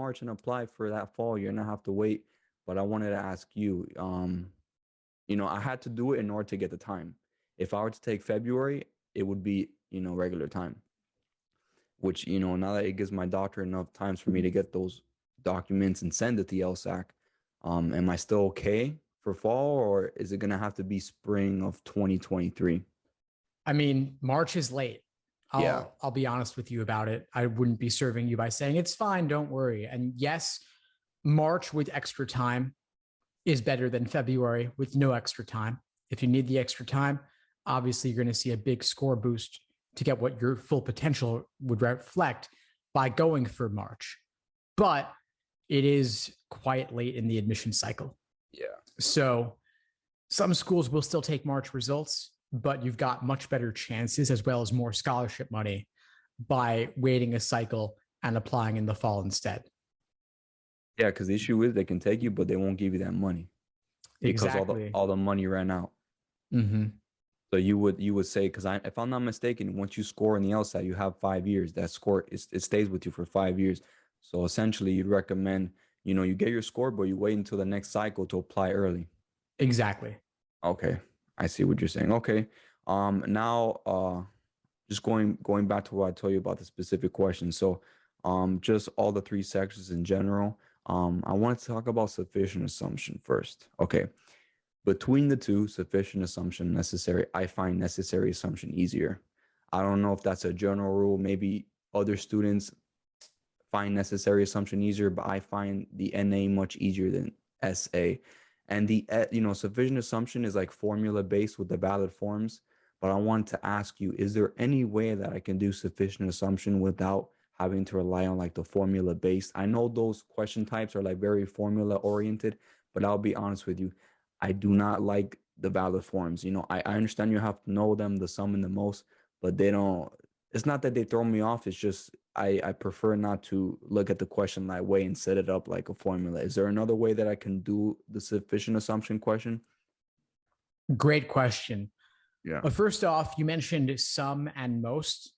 March and apply for that fall. You're gonna have to wait. But I wanted to ask you, I had to do it in order to get the time. If I were to take February, it would be, regular time, which, now that it gives my doctor enough times for me to get those documents and send it to LSAC, am I still okay for fall, or is it going to have to be spring of 2023? I mean, March is late. Yeah. I'll be honest with you about it. I wouldn't be serving you by saying it's fine, don't worry. And yes, March with extra time is better than February with no extra time. If you need the extra time, obviously you're going to see a big score boost to get what your full potential would reflect by going for March. But it is quite late in the admission cycle. Yeah. So some schools will still take March results, but you've got much better chances as well as more scholarship money by waiting a cycle and applying in the fall instead. Yeah, because the issue is they can take you, but they won't give you that money because Exactly. all the money ran out. Mm-hmm. So you would say, because if I'm not mistaken, once you score in the LSAT, you have 5 years. That score it stays with you for 5 years. So essentially, you'd recommend, you get your score, but you wait until the next cycle to apply early. Exactly. Okay, I see what you're saying. Okay, now just going back to what I told you about the specific question. So, just all the three sections in general. I want to talk about sufficient assumption first. Okay. Between the two, sufficient assumption, necessary, I find necessary assumption easier. I don't know if that's a general rule. Maybe other students find necessary assumption easier, but I find the NA much easier than SA. And the, sufficient assumption is like formula based with the valid forms. But I want to ask you, is there any way that I can do sufficient assumption without having to rely on like the formula based? I know those question types are like very formula oriented, but I'll be honest with you. I do not like the valid forms. I understand you have to know them, the sum and the most, but they don't, it's not that they throw me off. It's just, I prefer not to look at the question that way and set it up like a formula. Is there another way that I can do the sufficient assumption question? Great question. Yeah. But first off, you mentioned some and most.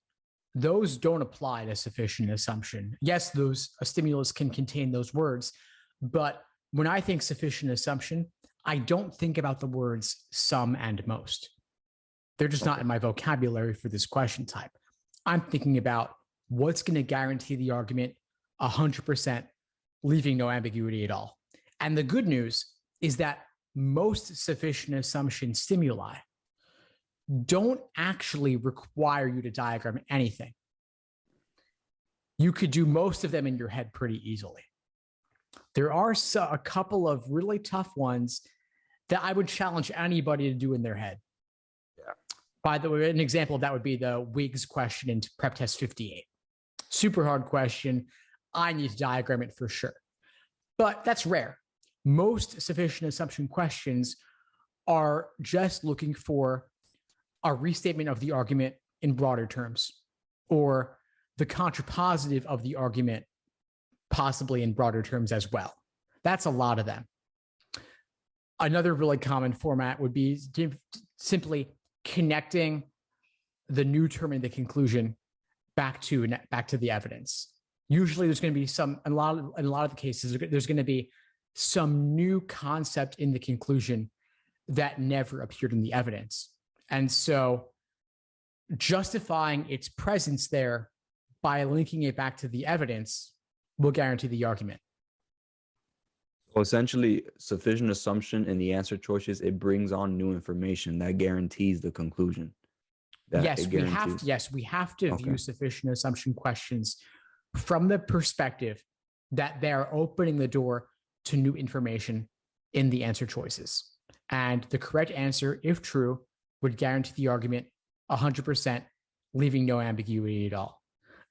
Those don't apply to sufficient assumption. Yes, a stimulus can contain those words, but when I think sufficient assumption, I don't think about the words some and most. They're just not in my vocabulary for this question type. I'm thinking about what's going to guarantee the argument 100%, leaving no ambiguity at all. And the good news is that most sufficient assumption stimuli don't actually require you to diagram anything. You could do most of them in your head pretty easily. There are a couple of really tough ones that I would challenge anybody to do in their head. Yeah. By the way, an example of that would be the Wiggs question in Prep Test 58. Super hard question. I need to diagram it for sure. But that's rare. Most sufficient assumption questions are just looking for a restatement of the argument in broader terms, or the contrapositive of the argument possibly in broader terms as well. That's a lot of them. Another really common format would be simply connecting the new term in the conclusion back to the evidence. Usually there's going to be in a lot of the cases, there's going to be some new concept in the conclusion that never appeared in the evidence. And so justifying its presence there by linking it back to the evidence will guarantee the argument. So essentially, sufficient assumption in the answer choices, it brings on new information that guarantees the conclusion. Yes, we have to view sufficient assumption questions from the perspective that they're opening the door to new information in the answer choices. And the correct answer, if true, would guarantee the argument 100%, leaving no ambiguity at all.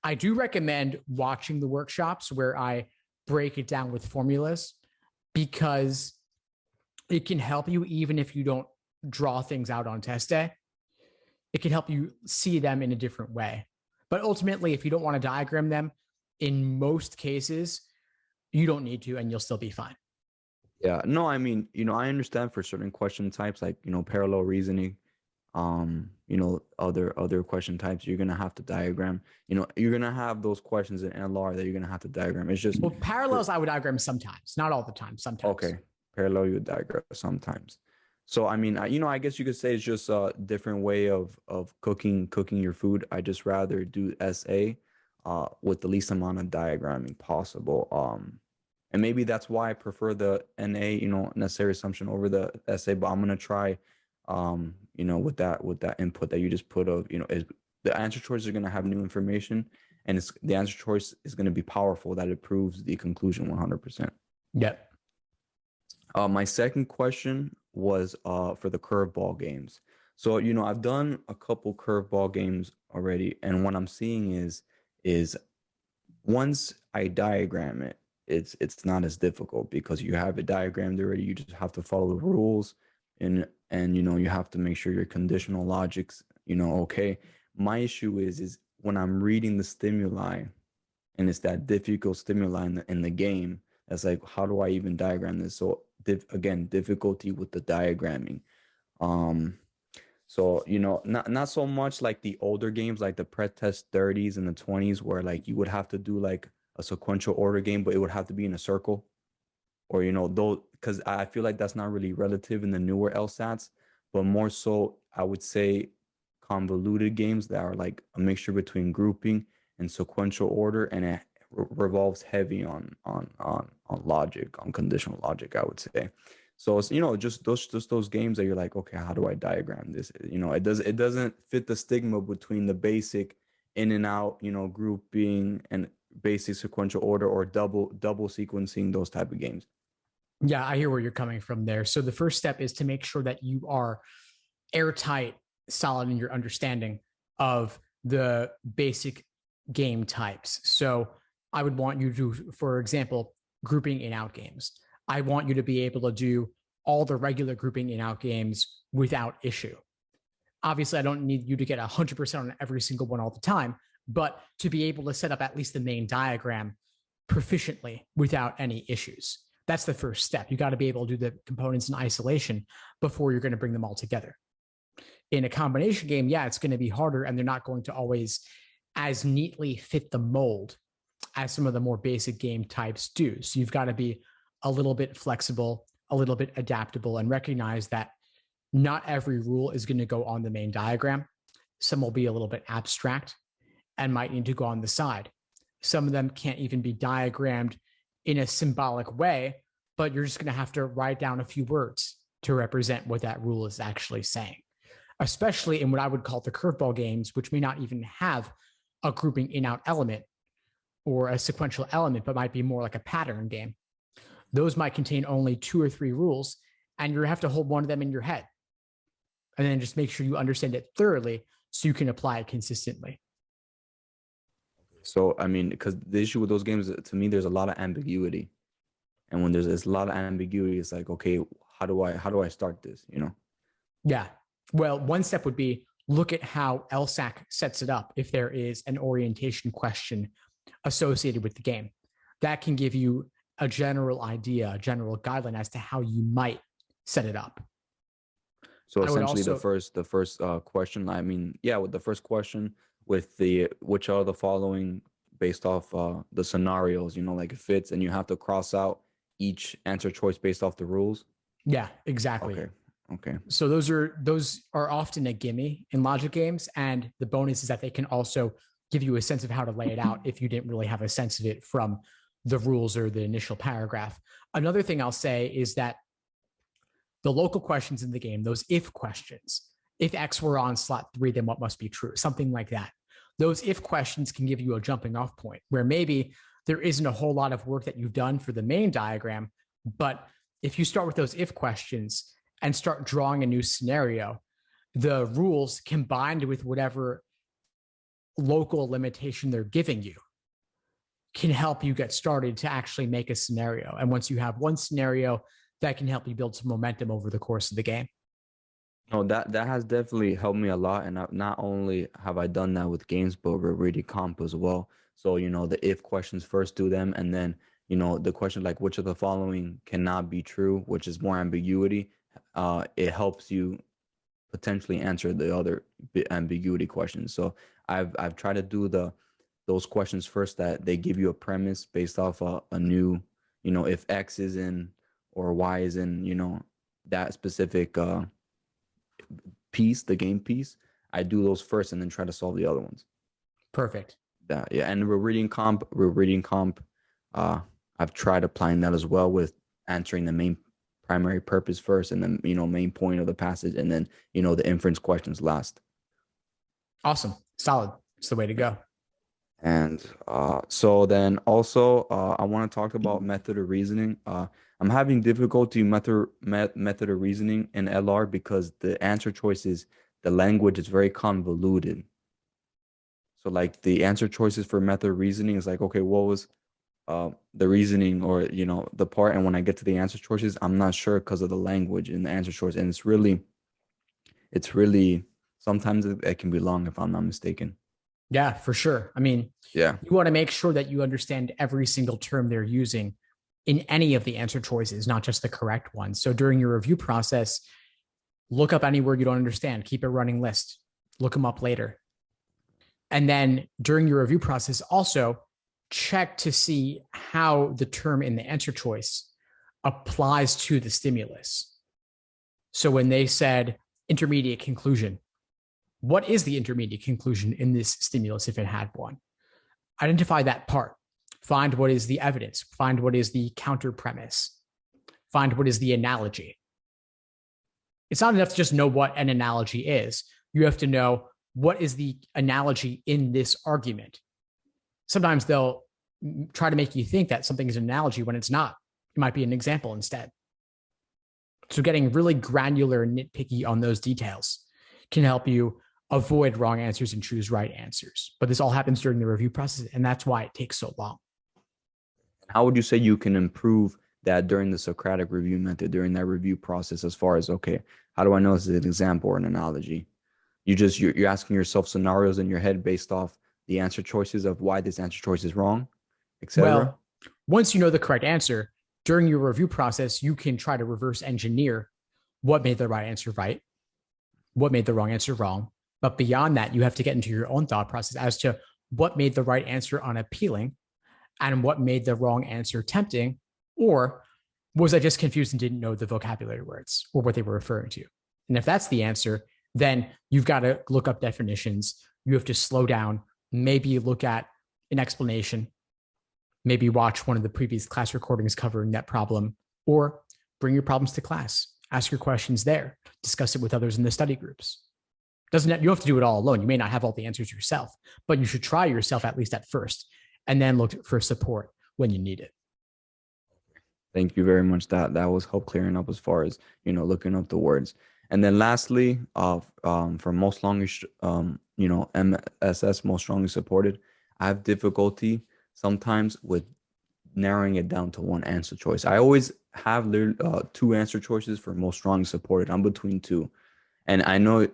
I do recommend watching the workshops where I break it down with formulas, because it can help you even if you don't draw things out on test day. It can help you see them in a different way. But ultimately, if you don't want to diagram them, in most cases, you don't need to, and you'll still be fine. Yeah, no, I mean, I understand for certain question types, like, parallel reasoning, other question types, you're gonna have to diagram. You're gonna have those questions in LR that you're gonna have to diagram. It's just Well, parallels I would diagram sometimes, not all the time, sometimes. okay. Parallel you diagram sometimes. So I mean, I guess you could say it's just a different way of cooking your food. I just rather do SA with the least amount of diagramming possible. And maybe that's why I prefer the NA, necessary assumption over the SA, but I'm gonna try with that input that you just put of, is the answer choices are gonna have new information, and the answer choice is gonna be powerful that it proves the conclusion 100%. Yep. My second question was for the curveball games. So, I've done a couple curveball games already, and what I'm seeing is once I diagram it, it's not as difficult because you have it diagrammed already. You just have to follow the rules, and you have to make sure your conditional logics, okay. My issue is when I'm reading the stimuli, and it's that difficult stimuli in the game. That's like, how do I even diagram this? So again, difficulty with the diagramming. So not so much like the older games, like the pretest 30s and the 20s, where like you would have to do like a sequential order game, but it would have to be in a circle, or though, because I feel like that's not really relative in the newer LSATs, but more so I would say convoluted games that are like a mixture between grouping and sequential order, and it revolves heavy on logic, on conditional logic, I would say. So it's just those games that you're like, okay, how do I diagram this? It doesn't fit the stigma between the basic in and out, grouping and basic sequential order, or double sequencing, those type of games. Yeah, I hear where you're coming from there. So the first step is to make sure that you are airtight, solid in your understanding of the basic game types. So I would want you to, for example, grouping in out games. I want you to be able to do all the regular grouping in out games without issue. Obviously, I don't need you to get 100% on every single one all the time, but to be able to set up at least the main diagram proficiently without any issues. That's the first step. You got to be able to do the components in isolation before you're going to bring them all together. In a combination game, yeah, it's going to be harder, and they're not going to always as neatly fit the mold as some of the more basic game types do. So you've got to be a little bit flexible, a little bit adaptable, and recognize that not every rule is going to go on the main diagram. Some will be a little bit abstract and might need to go on the side. Some of them can't even be diagrammed in a symbolic way, but you're just going to have to write down a few words to represent what that rule is actually saying, especially in what I would call the curveball games, which may not even have a grouping in-out element or a sequential element, but might be more like a pattern game. Those might contain only 2 or 3 rules, and you have to hold one of them in your head. And then just make sure you understand it thoroughly so you can apply it consistently. So I mean, because the issue with those games, to me, there's a lot of ambiguity, and when there's a lot of ambiguity, it's like, okay, how do I start this? Yeah. Well, one step would be look at how LSAC sets it up if there is an orientation question associated with the game. That can give you a general idea, a general guideline as to how you might set it up. So essentially, the first question. I mean, yeah, with the first question, with the which are the following based off the scenarios, like it fits, and you have to cross out each answer choice based off the rules. Yeah, exactly. Okay. So those are often a gimme in logic games, and the bonus is that they can also give you a sense of how to lay it out if you didn't really have a sense of it from the rules or the initial paragraph. Another thing I'll say is that the local questions in the game, those if questions, if X were on slot 3, then what must be true? Something like that. Those if questions can give you a jumping off point where maybe there isn't a whole lot of work that you've done for the main diagram, but if you start with those if questions and start drawing a new scenario, the rules combined with whatever local limitation they're giving you can help you get started to actually make a scenario. And once you have one scenario, that can help you build some momentum over the course of the game. No, that has definitely helped me a lot. And not only have I done that with games, but we're reading comp as well. So, the if questions first, do them. And then, the question like which of the following cannot be true, which is more ambiguity. It helps you potentially answer the other ambiguity questions. So I've tried to do those questions first that they give you a premise based off a new, if X is in or Y is in, that specific piece, the game piece. I do those first and then try to solve the other ones. Perfect. That, yeah. And we're reading comp. Uh, I've tried applying that as well with answering the main primary purpose first, and then main point of the passage, and then the inference questions last. Awesome. Solid. It's the way to go. And so then also I want to talk about method of reasoning. I'm having difficulty method of reasoning in LR because the answer choices, the language is very convoluted. So like the answer choices for method of reasoning is like, okay, what was the reasoning, or the part, and when I get to the answer choices, I'm not sure because of the language in the answer choice, and it's really sometimes it can be long if I'm not mistaken. Yeah, for sure. I mean, Yeah. you want to make sure that you understand every single term they're using in any of the answer choices, not just the correct one. So during your review process, look up any word you don't understand, keep a running list, look them up later. And then during your review process, also check to see how the term in the answer choice applies to the stimulus. So when they said intermediate conclusion, what is the intermediate conclusion in this stimulus if it had one? Identify that part. Find what is the evidence. Find what is the counter premise. Find what is the analogy. It's not enough to just know what an analogy is. You have to know what is the analogy in this argument. Sometimes they'll try to make you think that something is an analogy when it's not. It might be an example instead. So getting really granular and nitpicky on those details can help you avoid wrong answers and choose right answers. But this all happens during the review process, and that's why it takes so long. How would you say you can improve that during the Socratic review method, during that review process, as far as, okay, how do I know this is an example or an analogy? You're asking yourself scenarios in your head based off the answer choices of why this answer choice is wrong, etc. Well, once you know the correct answer, during your review process, you can try to reverse engineer what made the right answer right, what made the wrong answer wrong. But beyond that, you have to get into your own thought process as to what made the right answer unappealing and what made the wrong answer tempting, or was I just confused and didn't know the vocabulary words or what they were referring to? And if that's the answer, then you've got to look up definitions. You have to slow down, maybe look at an explanation, maybe watch one of the previous class recordings covering that problem, or bring your problems to class, ask your questions there, discuss it with others in the study groups. You don't have to do it all alone. You may not have all the answers yourself, but you should try yourself at least at first, and then look for support when you need it. Thank you very much. That was help clearing up as far as looking up the words. And then lastly, for most strongly, MSS, most strongly supported, I have difficulty sometimes with narrowing it down to one answer choice. I always have two answer choices for most strongly supported. I'm between two, and I know,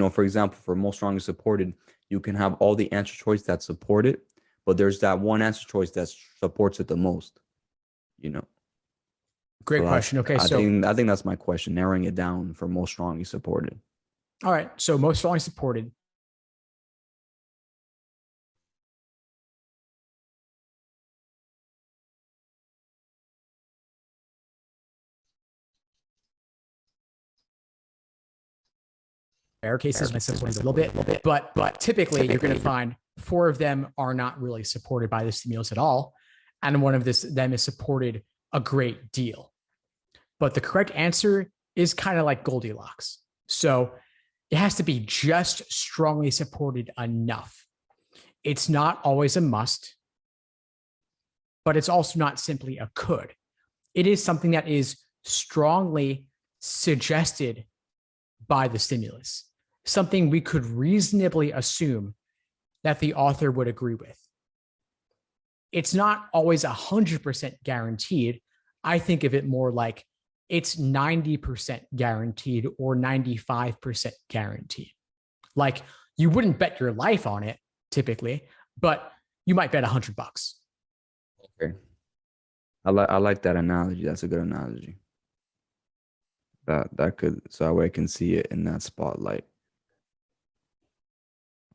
for example, for most strongly supported, you can have all the answer choice that support it, but there's that one answer choice that supports it the most. Great question. Okay, I think that's my question, narrowing it down for most strongly supported. All right, so most strongly supported. Rare cases might support it a little bit, but typically you're going to find 4 of them are not really supported by the stimulus at all, and one of them is supported a great deal. But the correct answer is kind of like Goldilocks. So it has to be just strongly supported enough. It's not always a must, but it's also not simply a could. It is something that is strongly suggested by the stimulus, something we could reasonably assume that the author would agree with. It's not always 100% guaranteed. I think of it more like it's 90% guaranteed or 95% guaranteed. Like, you wouldn't bet your life on it typically, but you might bet $100. Okay. I like that analogy. That's a good analogy. That could, so that way I can see it in that spotlight.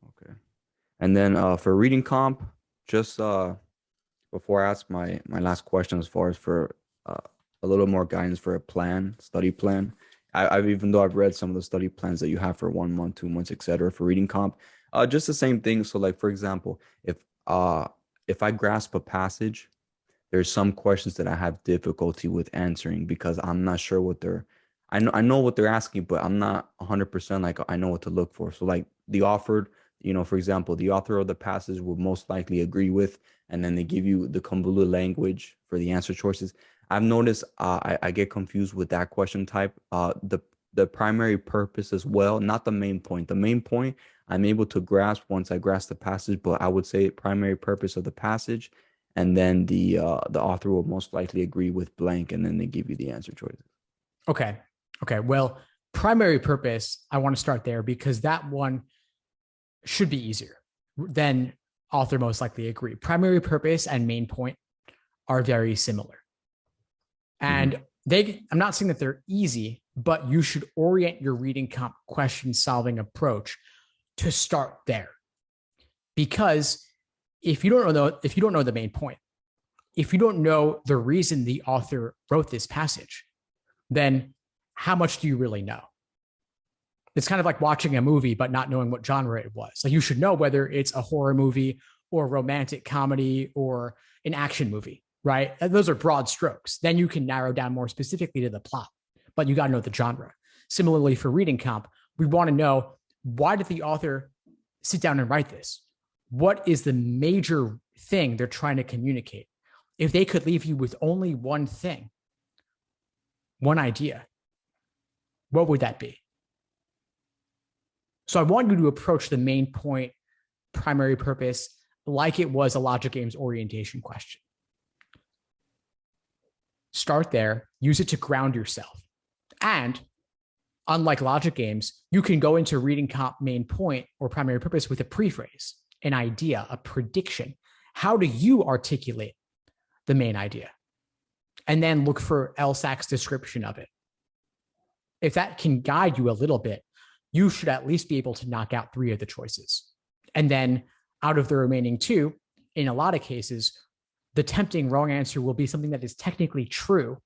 Okay. And then for reading comp, just before I ask my last question, as far as for uh, a little more guidance for a plan, study plan. I've even though I've read some of the study plans that you have for 1 month, 2 months, etc. for reading comp, just the same thing. So like for example, uh if I grasp a passage, there's some questions that I have difficulty with answering because I'm not sure what they're I know what they're asking, but I'm not 100% like I know what to look for. So like the offered, for example, the author of the passage would most likely agree with, and then they give you the convoluted language for the answer choices. I've noticed I get confused with that question type. The primary purpose as well, not the main point. The main point I'm able to grasp once I grasp the passage, but I would say primary purpose of the passage, and then the author will most likely agree with blank, and then they give you the answer choices. Okay. Okay. Well, primary purpose, I want to start there because that one should be easier than author most likely agree. Primary purpose and main point are very similar. And I'm not saying that they're easy, but you should orient your reading comp question solving approach to start there. Because if you don't know the main point, if you don't know the reason the author wrote this passage, then how much do you really know? It's kind of like watching a movie but not knowing what genre it was. Like you should know whether it's a horror movie or a romantic comedy or an action movie, right? Those are broad strokes. Then you can narrow down more specifically to the plot, but you got to know the genre. Similarly, for reading comp, we want to know, why did the author sit down and write this? What is the major thing they're trying to communicate? If they could leave you with only one thing, one idea, what would that be? So I want you to approach the main point, primary purpose, like it was a logic games orientation question. Start there, use it to ground yourself. And unlike logic games, you can go into reading comp main point or primary purpose with a prephrase, an idea, a prediction. How do you articulate the main idea? And then look for LSAC's description of it. If that can guide you a little bit, you should at least be able to knock out 3 of the choices. And then out of the remaining 2, in a lot of cases, the tempting wrong answer will be something that is technically true,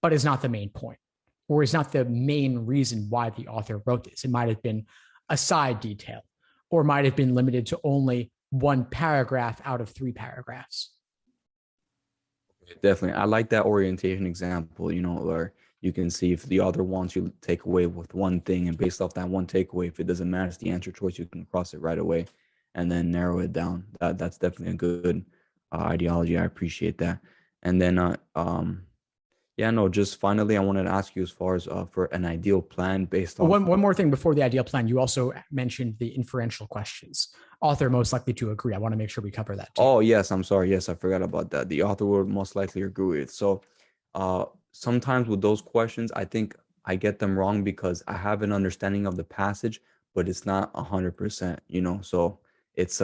but is not the main point, or is not the main reason why the author wrote this. It might have been a side detail, or might have been limited to only 1 paragraph out of 3 paragraphs. Definitely. I like that orientation example, where you can see if the author wants you to take away with one thing, and based off that one takeaway, if it doesn't match the answer choice, you can cross it right away and then narrow it down. That's definitely a good ideology. I appreciate that. And then yeah, no, just finally, I wanted to ask you as far as for an ideal plan based off. One more thing before the ideal plan. You also mentioned the inferential questions. Author most likely to agree. I want to make sure we cover that too. Oh, yes, I'm sorry. Yes, I forgot about that. The author would most likely agree with. So sometimes with those questions, I think I get them wrong because I have an understanding of the passage, but it's not 100%, So it's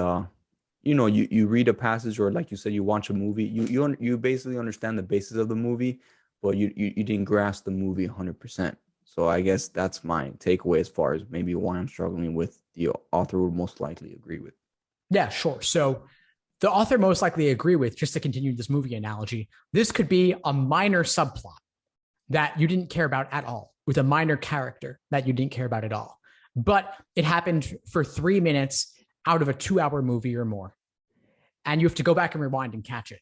you read a passage, or like you said, you watch a movie, you basically understand the basis of the movie, but you didn't grasp the movie 100%. So I guess that's my takeaway as far as maybe why I'm struggling with the author would most likely agree with. Yeah, sure. So the author most likely agree with, just to continue this movie analogy, this could be a minor subplot that you didn't care about at all, with a minor character that you didn't care about at all. But it happened for 3 minutes out of a 2-hour movie or more. And you have to go back and rewind and catch it.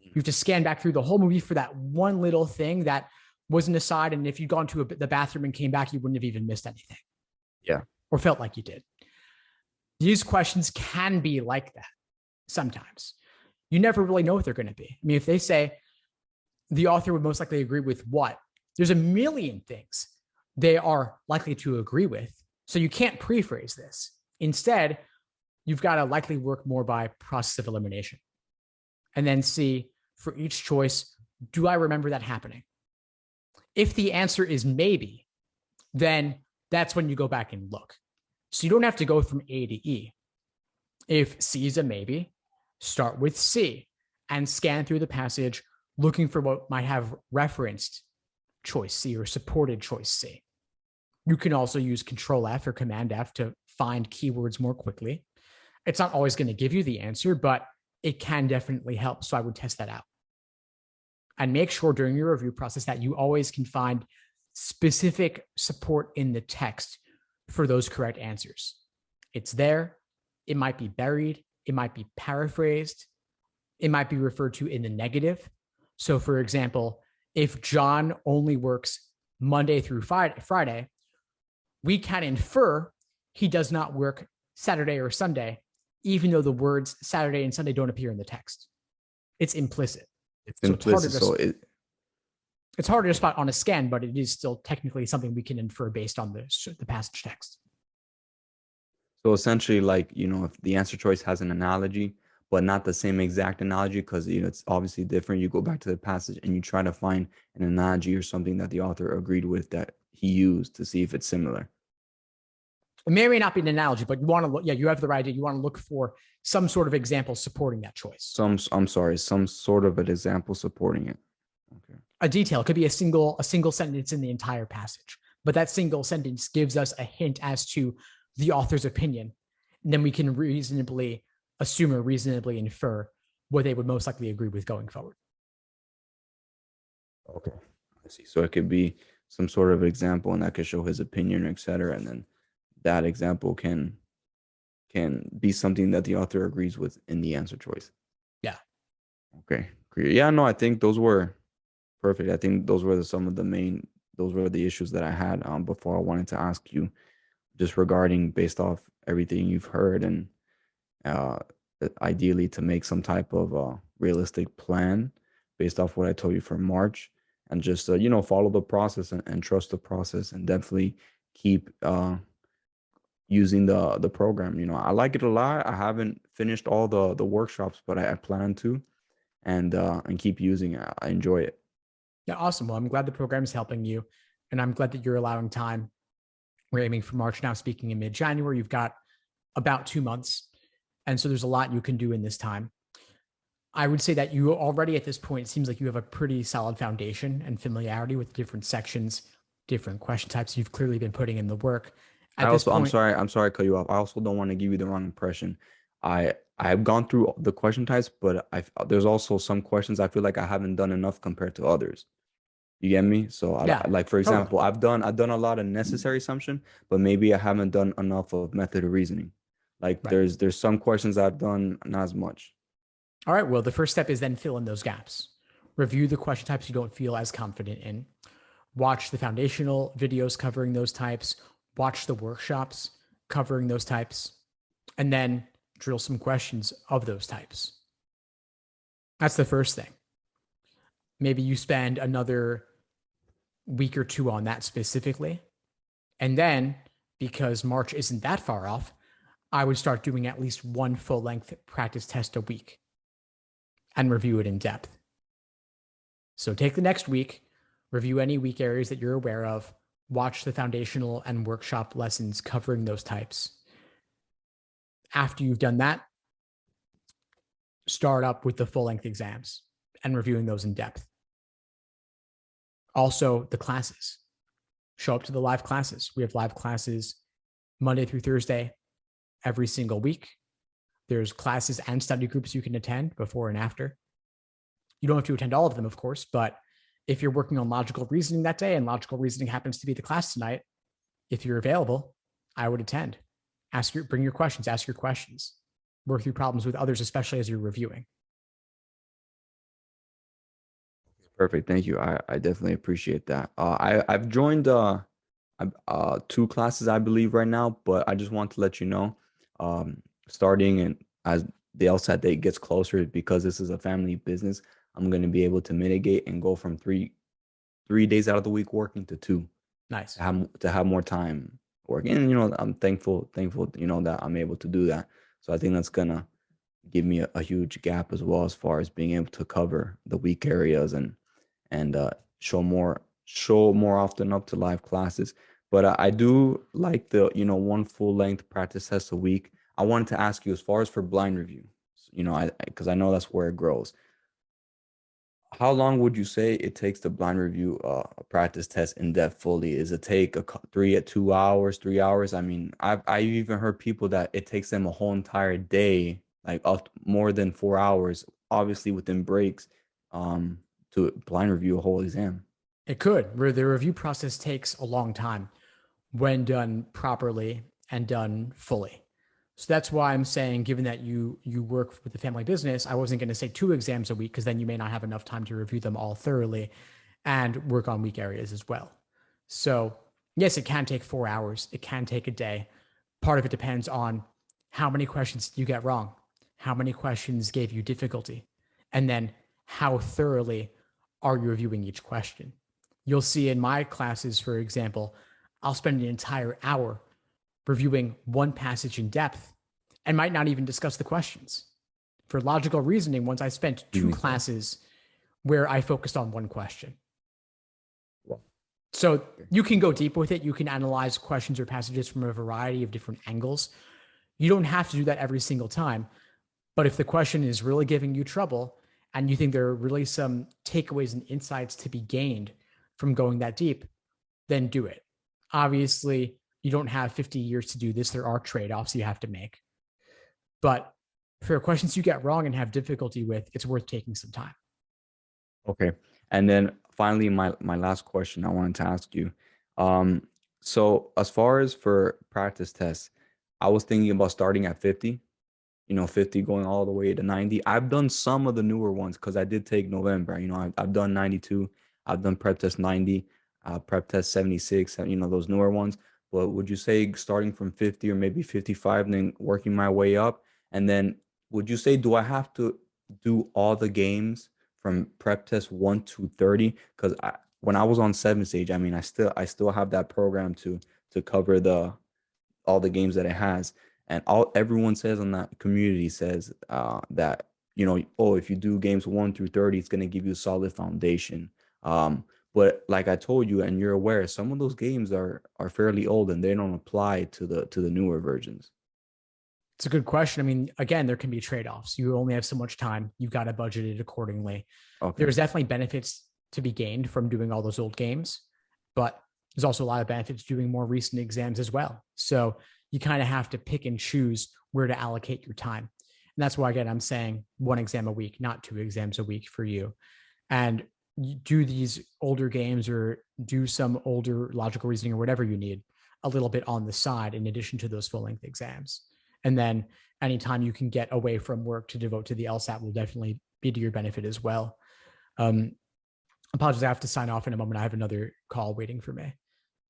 You have to scan back through the whole movie for that one little thing that was an aside. And if you'd gone to the bathroom and came back, you wouldn't have even missed anything. Yeah. Or felt like you did. These questions can be like that sometimes. You never really know what they're going to be. I mean, if they say the author would most likely agree with what, there's a million things they are likely to agree with. So you can't prephrase this. Instead, you've got to likely work more by process of elimination. And then see, for each choice, do I remember that happening? If the answer is maybe, then that's when you go back and look. So you don't have to go from A to E. If C is a maybe, start with C and scan through the passage looking for what might have referenced choice C or supported choice C. You can also use Control F or Command F to find keywords more quickly. It's not always going to give you the answer, but it can definitely help. So I would test that out. And make sure during your review process that you always can find specific support in the text for those correct answers. It's there. It might be buried. It might be paraphrased. It might be referred to in the negative. So, for example, if John only works Monday through Friday, we can infer he does not work Saturday or Sunday, even though the words Saturday and Sunday don't appear in the text. It's implicit. It's implicit. It's harder to spot on a scan, but it is still technically something we can infer based on the passage text. So essentially, like, if the answer choice has an analogy, but not the same exact analogy, because, it's obviously different. You go back to the passage and you try to find an analogy or something that the author agreed with that he used to see if it's similar. It may or may not be an analogy, but you want to look, you have the right idea. You want to look for some sort of example supporting that choice. Some sort of an example supporting it. Okay. A detail could be a single sentence in the entire passage, but that single sentence gives us a hint as to the author's opinion. And then we can reasonably assume or reasonably infer what they would most likely agree with going forward. Okay, I see. So it could be some sort of example, and that could show his opinion, etc. And then that example can be something that the author agrees with in the answer choice. Yeah. Okay. Great. Yeah. No, I think those were perfect. I think those were the issues that I had before I wanted to ask you, just regarding based off everything you've heard, and ideally to make some type of realistic plan based off what I told you for March, and just follow the process and trust the process, and definitely keep using the program. I like it a lot. I haven't finished all the workshops, but I plan to, and keep using it. I enjoy it. Yeah, awesome. Well, I'm glad the program is helping you, and I'm glad that you're allowing time. We're aiming for March now, speaking in mid-January. You've got about 2 months. And so there's a lot you can do in this time. I would say that you already at this point, it seems like you have a pretty solid foundation and familiarity with different sections, different question types. You've clearly been putting in the work. I'm sorry to cut you off. I also don't want to give you the wrong impression. I've gone through the question types, but there's also some questions I feel like I haven't done enough compared to others. You get me? So Yeah, like, for example, totally. I've done a lot of necessary assumption, but maybe I haven't done enough of method of reasoning. Like Right. there's some questions I've done not as much. All right. Well, the first step is then fill in those gaps. Review the question types you don't feel as confident in. Watch the foundational videos covering those types. Watch the workshops covering those types. And then drill some questions of those types. That's the first thing. Maybe you spend another week or two on that specifically. And then, because March isn't that far off, I would start doing at least one full-length practice test a week and review it in depth. So take the next week, review any weak areas that you're aware of, watch the foundational and workshop lessons covering those types. After you've done that, start up with the full-length exams and reviewing those in depth. Also, the classes. Show up to the live classes. We have live classes Monday through Thursday every single week. There's classes and study groups you can attend before and after. You don't have to attend all of them, of course, but if you're working on logical reasoning that day and logical reasoning happens to be the class tonight, if you're available, I would attend. Bring your questions, ask your questions, work through problems with others, especially as you're reviewing. Perfect. Thank you. I definitely appreciate that. I've joined 2 classes, I believe, right now, but I just want to let you know, starting and as the LSAT date gets closer, because this is a family business, I'm going to be able to mitigate and go from 3 days out of the week working to 2. Nice. To have more time working. And I'm thankful, that I'm able to do that. So I think that's gonna give me a huge gap as well, as far as being able to cover the weak areas and show more often up to live classes. But I do like the one full length practice test a week. I wanted to ask you, as far as for blind review, because I know that's where it grows. How long would you say it takes to blind review a practice test in depth fully? Is it take 2 hours, 3 hours? I mean, I've even heard people that it takes them a whole entire day, like up more than 4 hours, obviously within breaks, um, to blind review a whole exam. It could, where the review process takes a long time when done properly and done fully. So that's why I'm saying, given that you work with the family business, I wasn't going to say 2 exams a week because then you may not have enough time to review them all thoroughly and work on weak areas as well. So yes, it can take 4 hours. It can take a day. Part of it depends on how many questions you get wrong, how many questions gave you difficulty, and then how thoroughly are you reviewing each question. You'll see in my classes, for example, I'll spend an entire hour reviewing one passage in depth and might not even discuss the questions. For logical reasoning, once I spent two classes where I focused on one question. So you can go deep with it. You can analyze questions or passages from a variety of different angles. You don't have to do that every single time. But if the question is really giving you trouble and you think there are really some takeaways and insights to be gained from going that deep, then do it. Obviously, you don't have 50 years to do this. There are trade-offs you have to make. But for questions you get wrong and have difficulty with, it's worth taking some time. Okay. And then finally, my last question I wanted to ask you. So as far as for practice tests, I was thinking about starting at 50, 50 going all the way to 90. I've done some of the newer ones because I did take November. I've done 92. I've done prep test 90, prep test 76, those newer ones. But would you say starting from 50 or maybe 55 and then working my way up? And then would you say, do I have to do all the games from prep test 1 to 30? Because when I was on 7 stage, I mean, I still have that program to cover all the games that it has. And everyone says on that community says that, oh, if you do games 1 through 30, it's going to give you a solid foundation. But like I told you, and you're aware, some of those games are fairly old and they don't apply to the newer versions. It's a good question. I mean, again, there can be trade-offs. You only have so much time. You've got to budget it accordingly. Okay. There's definitely benefits to be gained from doing all those old games, but there's also a lot of benefits doing more recent exams as well. So you kind of have to pick and choose where to allocate your time. And that's why, again, I'm saying 1 exam a week, not 2 exams a week for you. And you do these older games or do some older logical reasoning or whatever you need a little bit on the side in addition to those full-length exams. And then anytime you can get away from work to devote to the LSAT will definitely be to your benefit as well. Apologies, I have to sign off in a moment. I have another call waiting for me.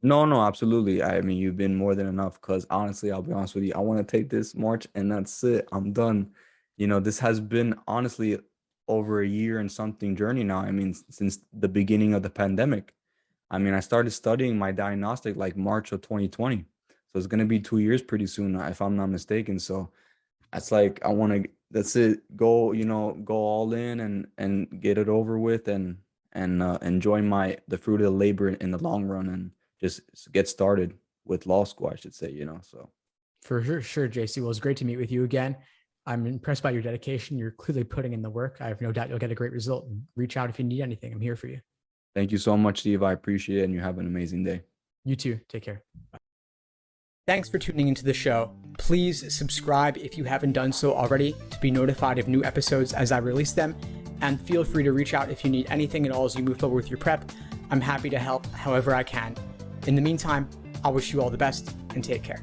No, no, absolutely. I mean, you've been more than enough because honestly, I'll be honest with you. I want to take this March and that's it. I'm done. This has been honestly over a year and something journey now. I mean, since the beginning of the pandemic. I mean, I started studying my diagnostic like March of 2020. So it's going to be 2 years pretty soon, if I'm not mistaken. So that's like I want to. That's it. Go, go all in and get it over with and enjoy the fruit of the labor in the long run and just get started with law school, I should say. So For sure, JC. Well, it's great to meet with you again. I'm impressed by your dedication. You're clearly putting in the work. I have no doubt you'll get a great result. And reach out if you need anything. I'm here for you. thank you so much, Steve. I appreciate it, and you have an amazing day. You too. Take care. Bye. Thanks for tuning into the show. Please subscribe if you haven't done so already to be notified of new episodes as I release them. And feel free to reach out if you need anything at all as you move forward with your prep. I'm happy to help however I can. In the meantime, I'll wish you all the best and take care.